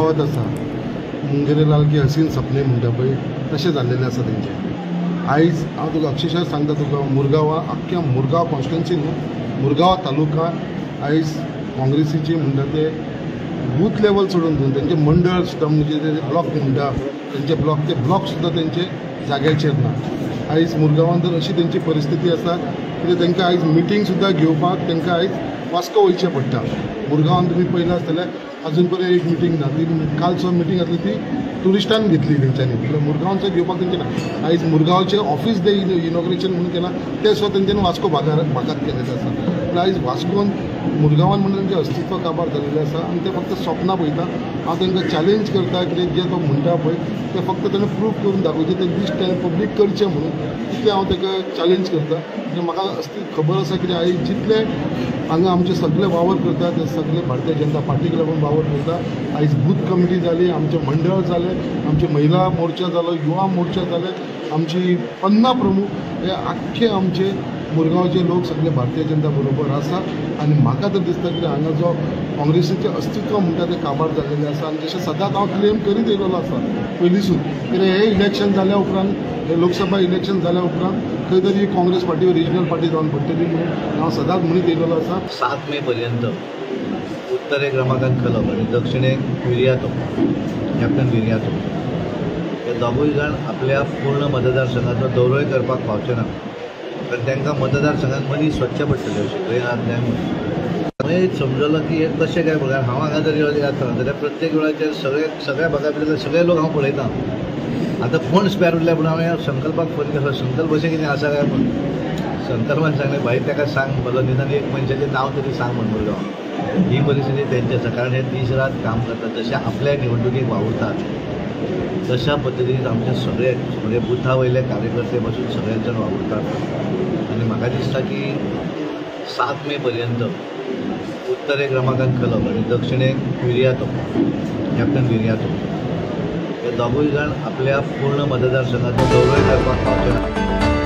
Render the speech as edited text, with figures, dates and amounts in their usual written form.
गावात आसा मुंगेरीलाल की हसीन सपने म्हणटा पळय तशें जाल्लेलें आसा तेंचें. आयज हांव तुका अक्षरशा सांगता तुका मुरगांवां आख्ख्या मुरगांव कॉन्स्टिट्युन्सी न्हू मुरगांव तालुका आयज काँग्रेसीची म्हणटा ते बूथ लेवल सोडून दिवन तेंचे मंडळ सुद्दां म्हणजे ते ब्लॉक म्हणटा तेंचे ब्लॉक सुद्दां तेंचे जाग्याचेर ना. आयज मुरगांवान तर अशी तेंची परिस्थिती आसा की तेंकां आयज मिटींग सुद्दां घेवपाक तेंकां आयज वास्को वयचें पडटा. मुरगांवान तुमी पळयलां आसतलें अजून पर्यंत एक मिटींग ना. ती कालचो मिटींग आसली ती टुरिस्टान घेतली तेंच्यांनी मुरगांवचो घेवपाक तेंचे ना. आयज मुरगांवचें ऑफीस डे इनॉग्रेशन म्हणून केलां तें सुद्दां तेंच्यांनी वास्को भागात केलेलें आसा. पूण आयज वास्कोन मुरगांवान म्हणून तेंचें अस्तित्व काबार जाल्लेलें आसा आनी ते फक्त स्वप्नां पळयता. हांव तांकां चॅलेंज करता की जे तो म्हणटा पळय ते फक्त ताणें प्रूव करून दाखोवचें ते लिस्ट ताणें पब्लीक करचें म्हणून तितलें हांव ताका चॅलेंज करता. आनी म्हाका खबर आसा की आयज जितले हांगा आमचे सगळे वावर करता ते सगळे भारतीय जनता पार्टीक लागून वावर करता. आयज बूथ कमिटी जाली, आमचे मंडळ जाले, आमचे महिला मोर्चा जालो, युवा मोर्चा जाले, आमची 50 प्रमुख हे आख्खे आमचे मुरगांवचे लोक सगळे भारतीय जनता बरोबर आसा. आनी म्हाका तर दिसता की हांगा जो काँग्रेसीचें अस्तित्व म्हणटा तें काबार जाल्लेलें आसा. आनी तशें सदांच हांव क्लेम करीत येयलोलो आसा पयलींसून कित्याक हे इलेक्शन जाल्या उपरांत हे लोकसभा इलेक्शन जाल्या उपरांत खंय तरी काँग्रेस पार्टी रिजनल पार्टी जावन पडटली म्हणून हांव सदांच म्हणीत येयलोलो आसा. 7 मे पर्यंत उत्तरेक रमाकांत कलब आणि दक्षिणेक विर्यातो कॅप्टन विर्यातो हे दोगूय जाण आपल्या पूर्ण मतदारसंघाचो दौरोय करपाक पावचे ना. कारण तांकां मतदारसंघांत मदीं स्वच्छ पडटलें अशें ट्रेनांत जाय म्हणून हांवें समजलो की हे कशें काय बघा. हांव हांगा जर येता जाल्यार प्रत्येक वेळाचेर सगळ्या भागा भितर सगळे लोक हांव पळयता. आतां कोण स्पॅर उरल्या पूण हांवें संकल्पाक फोन केलो संकल्प अशें कितें आसा काय म्हणून. संकल्पान सांगलें भाई ताका सांग भलो निदान एक मनशाचें नांव तरी सांग म्हणून मुरगांव. ही परिस्थिती तेंची आसा कारण हे दीस रात काम करतात. जशे आपल्या निवडणुकीक वावुरतात तशा पद्दतीन आमचे सगळे म्हणजे बुथा वयले कार्यकर्ते पासून सगळे जण वावुरतात. आनी म्हाका दिसता की 7 मे पर्यंत उत्तरेक रमाकांत कलब आणि दक्षिणेक विर्यातो कॅप्टन विर्यातो हे दोगूय जाण आपल्या पूर्ण मतदारसंघाचो दौरोय करपाक पावचे ना.